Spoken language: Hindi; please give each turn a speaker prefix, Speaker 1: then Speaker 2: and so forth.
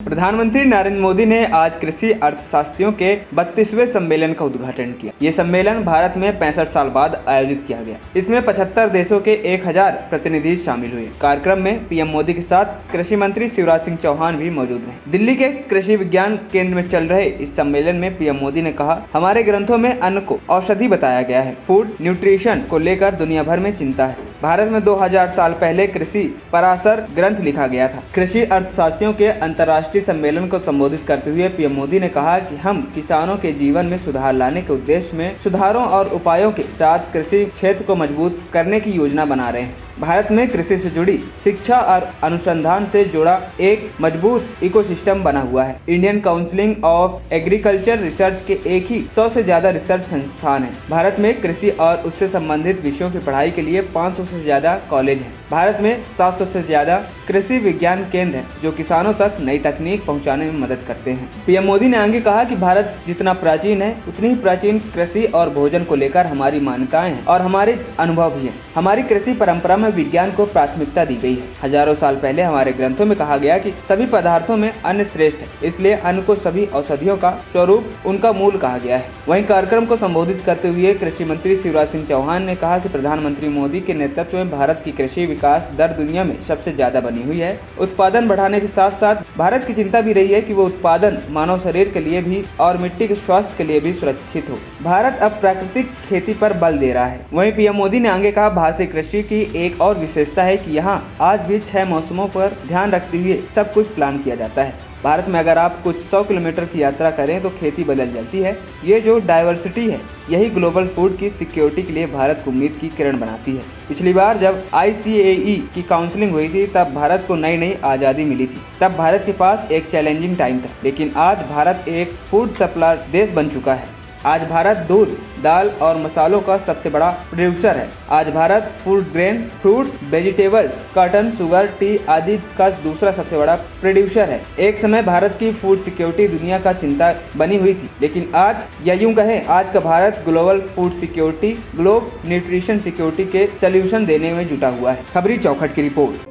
Speaker 1: प्रधानमंत्री नरेंद्र मोदी ने आज कृषि अर्थशास्त्रियों के 32वें सम्मेलन का उद्घाटन किया। ये सम्मेलन भारत में 65 साल बाद आयोजित किया गया। इसमें 75 देशों के 1000 प्रतिनिधि शामिल हुए। कार्यक्रम में पीएम मोदी के साथ कृषि मंत्री शिवराज सिंह चौहान भी मौजूद रहे। दिल्ली के कृषि विज्ञान केंद्र में चल रहे इस सम्मेलन में पीएम मोदी ने कहा, हमारे ग्रंथों में अन्न को औषधि बताया गया है। फूड न्यूट्रिशन को लेकर दुनिया भर में चिंता है। भारत में 2000 साल पहले कृषि पराशर ग्रंथ लिखा गया था। कृषि अर्थशास्त्रियों के अंतर्राष्ट्रीय सम्मेलन को संबोधित करते हुए पीएम मोदी ने कहा कि हम किसानों के जीवन में सुधार लाने के उद्देश्य में सुधारों और उपायों के साथ कृषि क्षेत्र को मजबूत करने की योजना बना रहे हैं। भारत में कृषि से जुड़ी शिक्षा और अनुसंधान से जुड़ा एक मजबूत इकोसिस्टम बना हुआ है। Indian council of agriculture research के एक ही 100 से ज्यादा रिसर्च संस्थान हैं। भारत में कृषि और उससे संबंधित विषयों की पढ़ाई के लिए 500 से ज्यादा कॉलेज हैं। भारत में 700 से ज्यादा कृषि विज्ञान केंद्र हैं, जो किसानों तक नई तकनीक पहुंचाने में मदद करते हैं। पीएम मोदी ने आगे कहा कि भारत जितना प्राचीन है, उतनी ही प्राचीन कृषि और भोजन को लेकर हमारी मान्यताएं हैं और हमारे अनुभव भी हैं। हमारी कृषि परंपरा में विज्ञान को प्राथमिकता दी गई है। हजारों साल पहले हमारे ग्रंथों में कहा गया कि सभी पदार्थों में अन्न श्रेष्ठ है, इसलिए अन्न को सभी औषधियों का स्वरूप उनका मूल कहा गया है। वहीं कार्यक्रम को संबोधित करते हुए कृषि मंत्री शिवराज सिंह चौहान ने कहा कि प्रधानमंत्री मोदी के नेतृत्व में भारत की कृषि विकास दर दुनिया में सबसे ज्यादा बनी हुई है। उत्पादन बढ़ाने के साथ साथ भारत की चिंता भी रही है कि वो उत्पादन मानव शरीर के लिए भी और मिट्टी के स्वास्थ्य के लिए भी सुरक्षित हो। भारत अब प्राकृतिक खेती पर बल दे रहा है। वहीं पीएम मोदी ने आगे कहा, भारतीय कृषि की एक और विशेषता है कि यहाँ आज भी 6 मौसमों पर ध्यान रखते हुए सब कुछ प्लान किया जाता है। भारत में अगर आप कुछ 100 किलोमीटर की यात्रा करें तो खेती बदल जाती है। ये जो डाइवर्सिटी है, यही ग्लोबल फूड की सिक्योरिटी के लिए भारत को उम्मीद की किरण बनाती है। पिछली बार जब ICAE की काउंसलिंग हुई थी, तब भारत को नई नई आज़ादी मिली थी। तब भारत के पास एक चैलेंजिंग टाइम था, लेकिन आज भारत एक फूड सप्लायर देश बन चुका है। आज भारत दूध, दाल और मसालों का सबसे बड़ा प्रोड्यूसर है। आज Bharat food grain, fruits, vegetables, cotton, sugar, T आदि का दूसरा सबसे बड़ा प्रोड्यूसर है। एक समय भारत की फूड सिक्योरिटी दुनिया का चिंता बनी हुई थी, लेकिन आज या यूं कहें, आज का Bharat global food security, globe nutrition security के सोल्यूशन देने में जुटा हुआ है। खबरी चौखट की रिपोर्ट।